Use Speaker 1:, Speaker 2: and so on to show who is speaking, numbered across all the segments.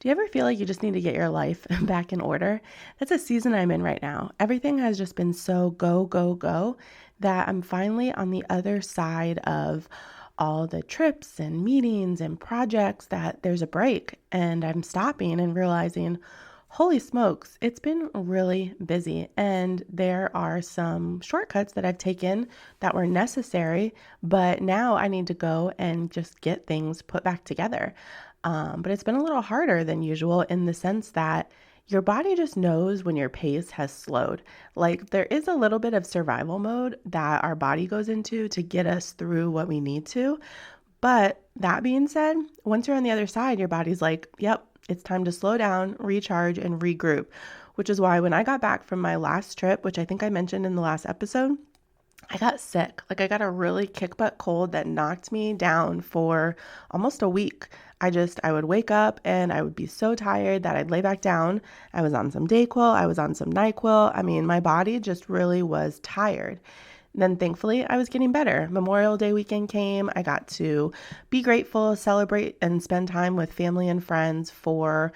Speaker 1: Do you ever feel like you just need to get your life back in order? That's a season I'm in right now. Everything has just been so go, go, go that I'm finally on the other side of all the trips and meetings and projects that there's a break and I'm stopping and realizing, holy smokes, it's been really busy. And there are some shortcuts that I've taken that were necessary, but now I need to go and just get things put back together. But it's been a little harder than usual in the sense that your body just knows when your pace has slowed. Like there is a little bit of survival mode that our body goes into to get us through what we need to. But that being said, once you're on the other side, your body's like, yep, it's time to slow down, recharge, and regroup, which is why when I got back from my last trip, which I think I mentioned in the last episode, I got sick. Like I got a really kick butt cold that knocked me down for almost a week. I would wake up and I would be so tired that I'd lay back down. I was on some Dayquil, I was on some NyQuil. I mean, my body just really was tired. Then thankfully, I was getting better. Memorial Day weekend came. I got to be grateful, celebrate, and spend time with family and friends for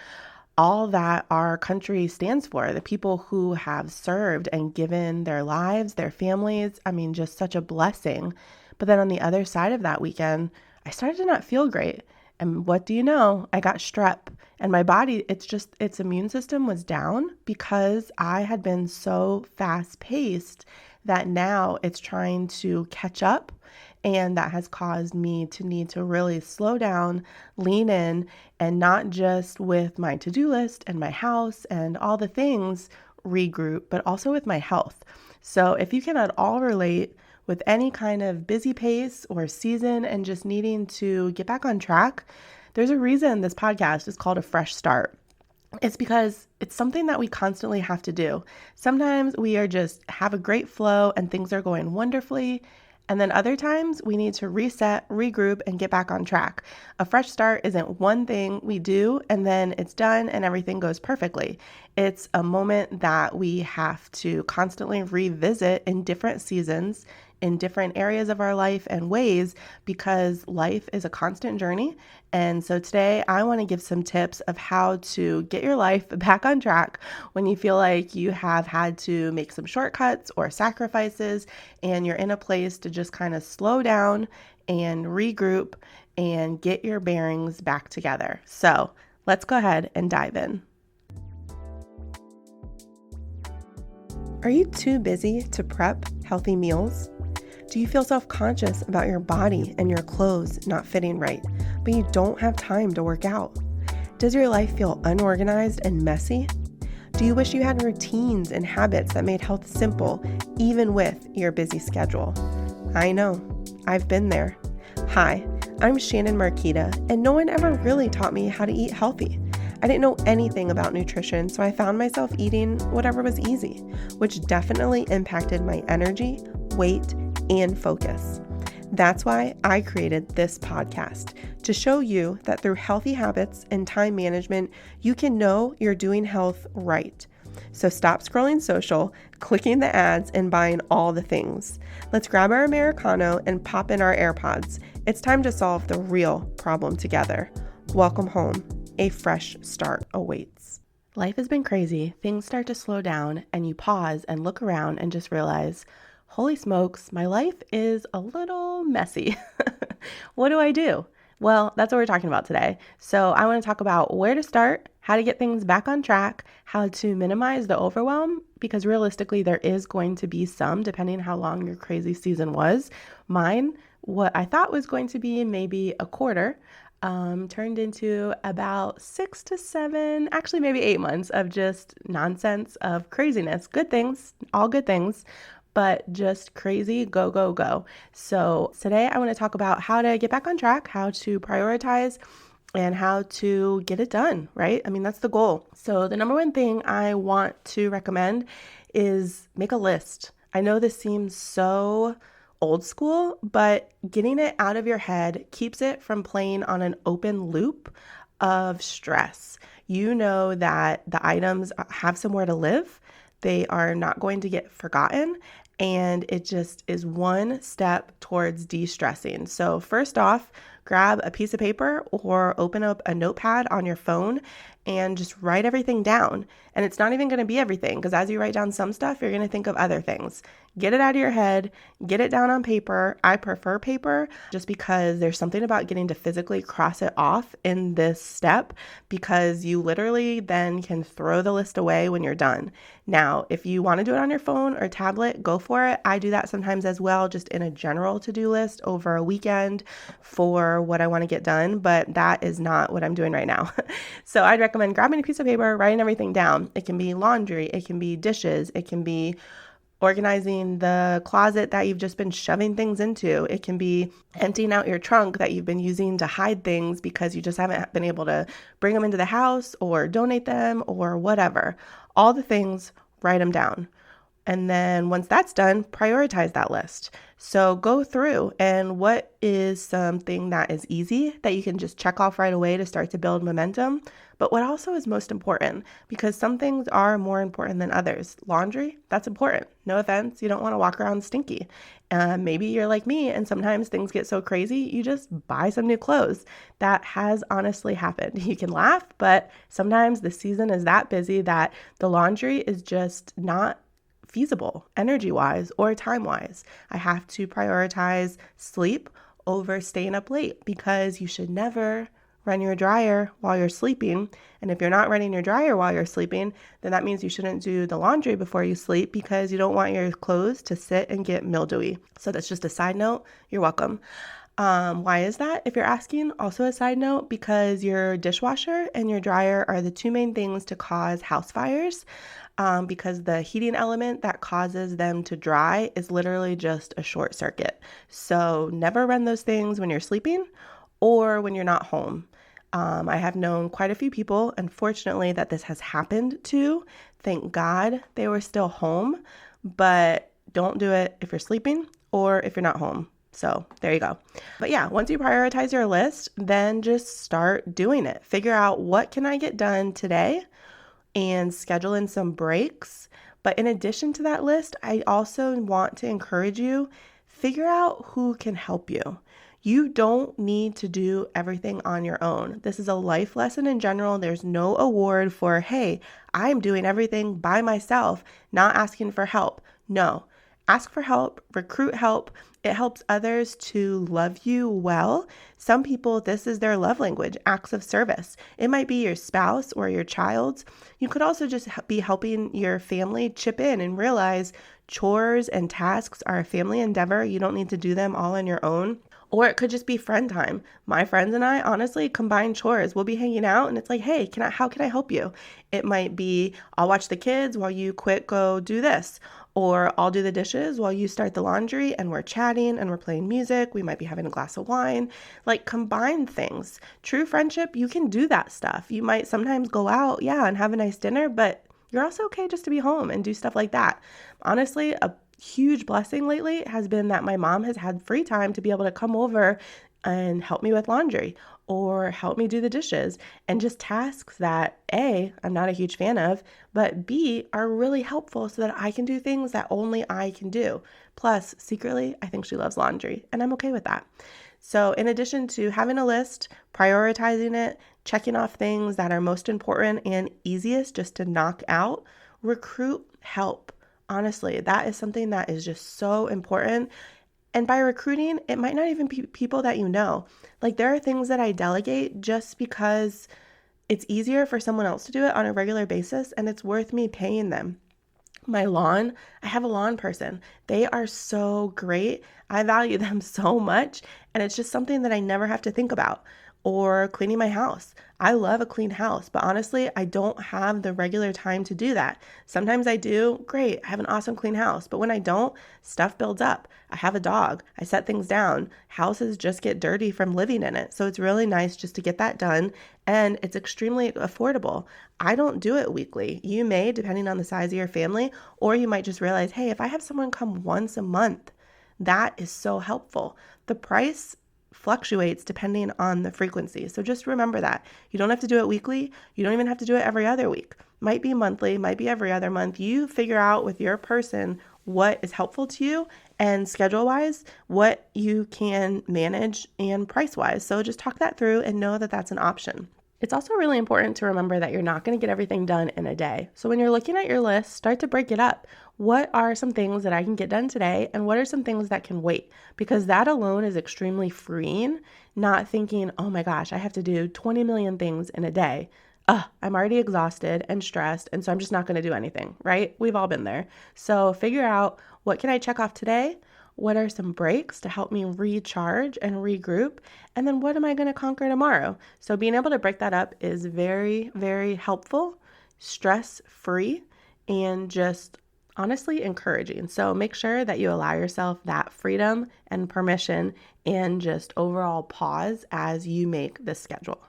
Speaker 1: all that our country stands for, the people who have served and given their lives, their families. I mean, just such a blessing. But then on the other side of that weekend, I started to not feel great. And what do you know? I got strep. And my body, its immune system was down because I had been so fast paced that now it's trying to catch up. And that has caused me to need to really slow down, lean in, and not just with my to-do list and my house and all the things regroup, but also with my health. So if you can at all relate with any kind of busy pace or season and just needing to get back on track, there's a reason this podcast is called A Fresh Start. It's because it's something that we constantly have to do. Sometimes we are just have a great flow and things are going wonderfully. And then other times we need to reset, regroup, and get back on track. A fresh start isn't one thing we do and then it's done and everything goes perfectly. It's a moment that we have to constantly revisit in different seasons, in different areas of our life and ways, because life is a constant journey. And so today I want to give some tips of how to get your life back on track when you feel like you have had to make some shortcuts or sacrifices and you're in a place to just kind of slow down and regroup and get your bearings back together. So let's go ahead and dive in. Are you too busy to prep healthy meals? Do you feel self-conscious about your body and your clothes not fitting right, but you don't have time to work out? Does your life feel unorganized and messy? Do you wish you had routines and habits that made health simple, even with your busy schedule? I know, I've been there. Hi, I'm Shannon Marquita, and no one ever really taught me how to eat healthy. I didn't know anything about nutrition, so I found myself eating whatever was easy, which definitely impacted my energy, weight, and focus. That's why I created this podcast, to show you that through healthy habits and time management, you can know you're doing health right. So stop scrolling social, clicking the ads, and buying all the things. Let's grab our Americano and pop in our AirPods. It's time to solve the real problem together. Welcome home. A fresh start awaits. Life has been crazy. Things start to slow down and you pause and look around and just realize, holy smokes, my life is a little messy. What do I do? Well, that's what we're talking about today. So I want to talk about where to start, how to get things back on track, how to minimize the overwhelm, because realistically there is going to be some, depending on how long your crazy season was. Mine, what I thought was going to be maybe a quarter, turned into about 6 to 7, actually maybe 8 months of just nonsense, of craziness. Good things, all good things, but just crazy, go, go, go. So today I want to talk about how to get back on track, how to prioritize, and how to get it done, right? I mean, that's the goal. So the number one thing I want to recommend is make a list. I know this seems so old school, but getting it out of your head keeps it from playing on an open loop of stress. You know that the items have somewhere to live. They are not going to get forgotten. And it just is one step towards de-stressing. So first off, grab a piece of paper or open up a notepad on your phone and just write everything down. And it's not even going to be everything, because as you write down some stuff, you're going to think of other things. Get it out of your head, get it down on paper. I prefer paper just because there's something about getting to physically cross it off in this step, because you literally then can throw the list away when you're done. Now, if you want to do it on your phone or tablet, go for it. I do that sometimes as well, just in a general to-do list over a weekend for what I want to get done, but that is not what I'm doing right now. So I'd recommend grabbing a piece of paper, writing everything down. It can be laundry, it can be dishes, it can be organizing the closet that you've just been shoving things into. It can be emptying out your trunk that you've been using to hide things because you just haven't been able to bring them into the house or donate them or whatever. All the things, write them down. And then once that's done, prioritize that list. So go through, and what is something that is easy that you can just check off right away to start to build momentum? But what also is most important, because some things are more important than others. Laundry, that's important. No offense, you don't want to walk around stinky. Maybe you're like me and sometimes things get so crazy, you just buy some new clothes. That has honestly happened. You can laugh, but sometimes the season is that busy that the laundry is just not feasible energy-wise or time-wise. I have to prioritize sleep over staying up late, because you should never run your dryer while you're sleeping. And if you're not running your dryer while you're sleeping, then that means you shouldn't do the laundry before you sleep, because you don't want your clothes to sit and get mildewy. So that's just a side note. You're welcome. Why is that? If you're asking, also a side note, because your dishwasher and your dryer are the two main things to cause house fires. Because the heating element that causes them to dry is literally just a short circuit. So never run those things when you're sleeping or when you're not home. I have known quite a few people, unfortunately, that this has happened to. Thank God they were still home, but don't do it if you're sleeping or if you're not home. So there you go. But yeah, once you prioritize your list, then just start doing it. Figure out, what can I get done today, and schedule in some breaks. But in addition to that list, I also want to encourage you, figure out who can help you. You don't need to do everything on your own. This is a life lesson in general. There's no award for, hey, I'm doing everything by myself, not asking for help. No, ask for help, recruit help. It helps others to love you well. Some people, this is their love language, acts of service. It might be your spouse or your child's. You could also just be helping your family chip in and realize chores and tasks are a family endeavor. You don't need to do them all on your own. Or it could just be friend time. My friends and I honestly combine chores. We'll be hanging out and it's like, hey, how can I help you? It might be, I'll watch the kids while you go do this. Or I'll do the dishes while you start the laundry, and we're chatting and we're playing music. We might be having a glass of wine. Like, combine things. True friendship, you can do that stuff. You might sometimes go out, and have a nice dinner, but you're also okay just to be home and do stuff like that. Honestly, a huge blessing lately has been that my mom has had free time to be able to come over and help me with laundry or help me do the dishes, and just tasks that A, I'm not a huge fan of, but B, are really helpful so that I can do things that only I can do. Plus, secretly, I think she loves laundry, and I'm okay with that. So in addition to having a list, prioritizing it, checking off things that are most important and easiest just to knock out, recruit help. Honestly, that is something that is just so important. And by recruiting, it might not even be people that you know. Like, there are things that I delegate just because it's easier for someone else to do it on a regular basis, and it's worth me paying them. My lawn, I have a lawn person. They are so great. I value them so much, and it's just something that I never have to think about. Or cleaning my house. I love a clean house, but honestly, I don't have the regular time to do that. Sometimes I do, great, I have an awesome clean house, but when I don't, stuff builds up. I have a dog, I set things down. Houses just get dirty from living in it, so it's really nice just to get that done, and it's extremely affordable. I don't do it weekly. You may, depending on the size of your family, or you might just realize, hey, if I have someone come once a month, that is so helpful. The price fluctuates depending on the frequency. So just remember that. You don't have to do it weekly. You don't even have to do it every other week. Might be monthly, might be every other month. You figure out with your person what is helpful to you, and schedule-wise, what you can manage, and price-wise. So just talk that through and know that that's an option. It's also really important to remember that you're not going to get everything done in a day. So when you're looking at your list, start to break it up. What are some things that I can get done today? And what are some things that can wait? Because that alone is extremely freeing, not thinking, oh my gosh, I have to do 20 million things in a day. I'm already exhausted and stressed, and so I'm just not going to do anything, right? We've all been there. So figure out, what can I check off today? What are some breaks to help me recharge and regroup? And then what am I going to conquer tomorrow? So being able to break that up is very, very helpful, stress free, and just honestly encouraging. So make sure that you allow yourself that freedom and permission and just overall pause as you make this schedule.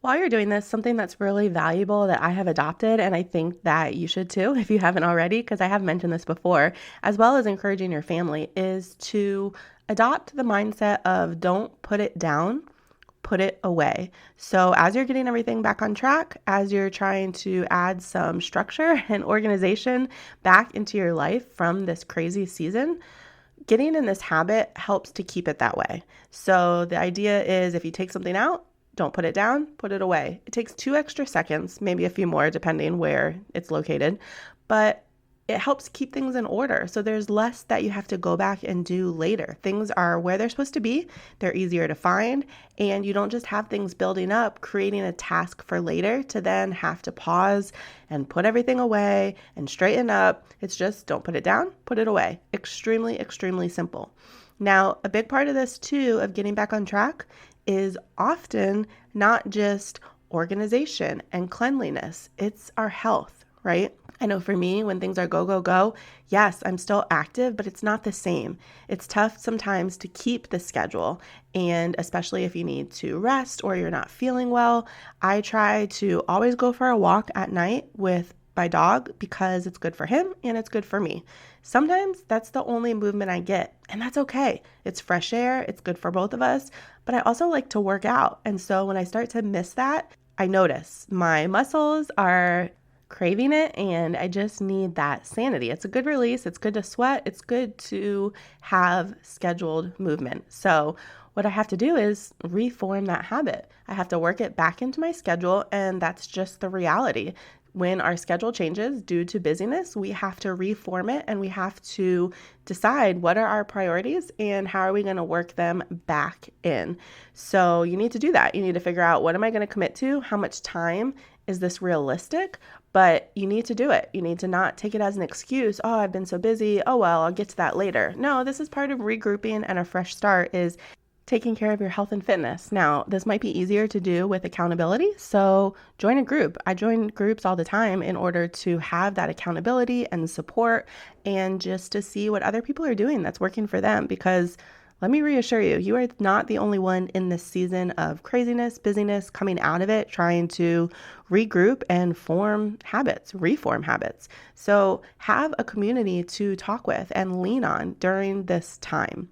Speaker 1: While you're doing this, something that's really valuable that I have adopted, and I think that you should too, if you haven't already, because I have mentioned this before, as well as encouraging your family, is to adopt the mindset of don't put it down, put it away. So as you're getting everything back on track, as you're trying to add some structure and organization back into your life from this crazy season, getting in this habit helps to keep it that way. So the idea is, if you take something out, don't put it down, put it away. It takes 2 extra seconds, maybe a few more depending where it's located, but it helps keep things in order. So there's less that you have to go back and do later. Things are where they're supposed to be, they're easier to find, and you don't just have things building up, creating a task for later to then have to pause and put everything away and straighten up. It's just don't put it down, put it away. Extremely, extremely simple. Now, a big part of this too, of getting back on track, is often not just organization and cleanliness, it's our health, right? I know for me, when things are go, go, go, yes, I'm still active, but it's not the same. It's tough sometimes to keep the schedule. And especially if you need to rest or you're not feeling well, I try to always go for a walk at night with my dog because it's good for him and it's good for me. Sometimes that's the only movement I get, and that's okay. It's fresh air, it's good for both of us, but I also like to work out. And so when I start to miss that, I notice my muscles are craving it and I just need that sanity. It's a good release. It's good to sweat. It's good to have scheduled movement. So what I have to do is reform that habit. I have to work it back into my schedule, and that's just the reality. When our schedule changes due to busyness, we have to reform it and we have to decide what are our priorities and how are we going to work them back in. So you need to do that. You need to figure out, what am I going to commit to? How much time is this realistic? But you need to do it. You need to not take it as an excuse. Oh, I've been so busy. Oh, well, I'll get to that later. No, this is part of regrouping and a fresh start, is taking care of your health and fitness. Now, this might be easier to do with accountability, so join a group. I join groups all the time in order to have that accountability and support, and just to see what other people are doing that's working for them. Because let me reassure you, you are not the only one in this season of craziness, busyness, coming out of it, trying to regroup and form habits, reform habits. So have a community to talk with and lean on during this time.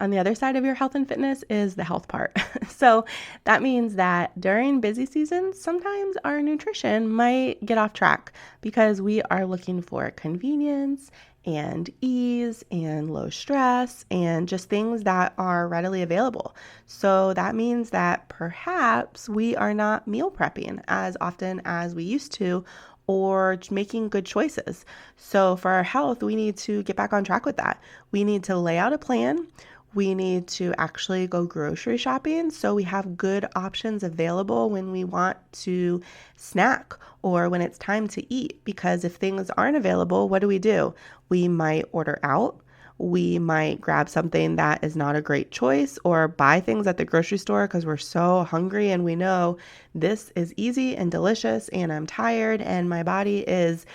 Speaker 1: On the other side of your health and fitness is the health part. So that means that during busy seasons, sometimes our nutrition might get off track because we are looking for convenience and ease and low stress and just things that are readily available. So that means that perhaps we are not meal prepping as often as we used to, or making good choices. So for our health, we need to get back on track with that. We need to lay out a plan. We need to actually go grocery shopping so we have good options available when we want to snack or when it's time to eat. Because if things aren't available, what do? We might order out. We might grab something that is not a great choice, or buy things at the grocery store because we're so hungry and we know this is easy and delicious and I'm tired and my body is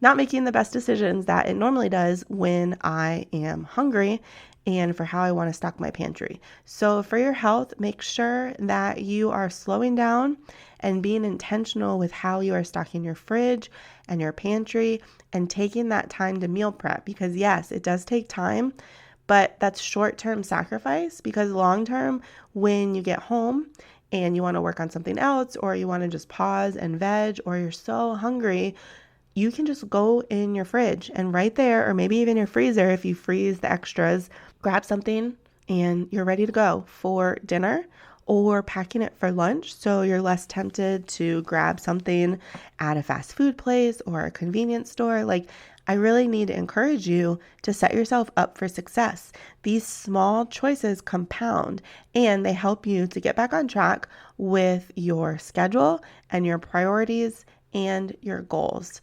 Speaker 1: not making the best decisions that it normally does when I am hungry and for how I want to stock my pantry. So for your health, make sure that you are slowing down and being intentional with how you are stocking your fridge and your pantry and taking that time to meal prep. Because yes, it does take time, but that's short-term sacrifice, because long-term, when you get home and you want to work on something else, or you want to just pause and veg, or you're so hungry, you can just go in your fridge and right there, or maybe even your freezer if you freeze the extras, grab something and you're ready to go for dinner or packing it for lunch so you're less tempted to grab something at a fast food place or a convenience store. Like, I really need to encourage you to set yourself up for success. These small choices compound and they help you to get back on track with your schedule and your priorities and your goals.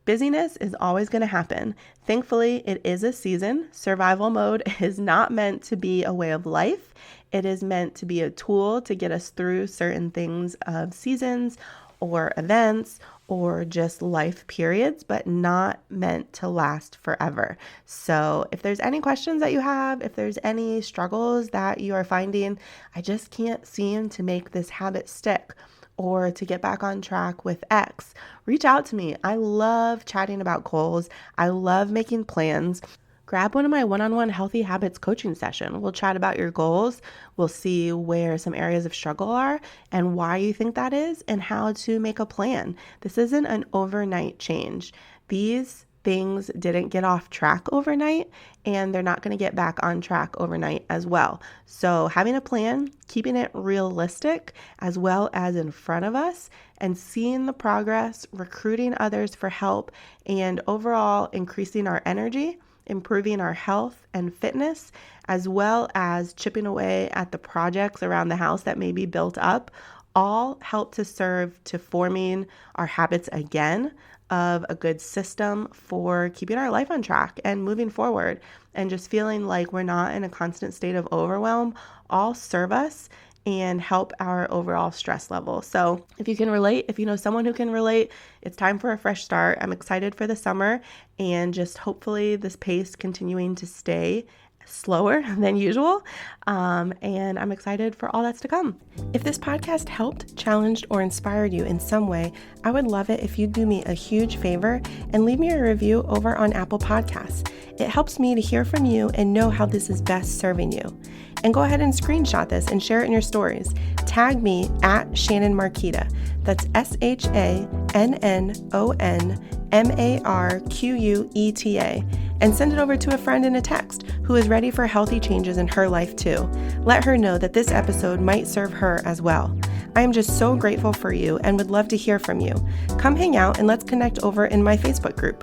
Speaker 1: Busyness is always going to happen. Thankfully, it is a season. Survival mode is not meant to be a way of life. It is meant to be a tool to get us through certain things of seasons or events or just life periods, but not meant to last forever. So if there's any questions that you have, if there's any struggles that you are finding, I just can't seem to make this habit stick or to get back on track with X, reach out to me. I love chatting about goals. I love making plans. Grab one of my one-on-one Healthy Habits coaching session. We'll chat about your goals. We'll see where some areas of struggle are and why you think that is and how to make a plan. This isn't an overnight change. These things didn't get off track overnight, and they're not going to get back on track overnight as well. So having a plan, keeping it realistic as well as in front of us, and seeing the progress, recruiting others for help, and overall increasing our energy, improving our health and fitness, as well as chipping away at the projects around the house that may be built up, all help to serve to forming our habits again of a good system for keeping our life on track and moving forward and just feeling like we're not in a constant state of overwhelm, all serve us and help our overall stress level. So if you can relate, if you know someone who can relate, it's time for a fresh start. I'm excited for the summer and just hopefully this pace continuing to stay slower than usual. And I'm excited for all that's to come. If this podcast helped, challenged, or inspired you in some way, I would love it if you'd do me a huge favor and leave me a review over on Apple Podcasts. It helps me to hear from you and know how this is best serving you. And go ahead and screenshot this and share it in your stories. Tag me at Shannon Marquita. That's ShannonMarqueta. And send it over to a friend in a text who is ready for healthy changes in her life too. Let her know that this episode might serve her as well. I am just so grateful for you and would love to hear from you. Come hang out and let's connect over in my Facebook group,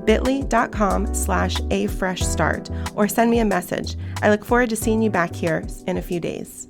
Speaker 1: bit.ly.com/afreshstart, or send me a message. I look forward to seeing you back here in a few days.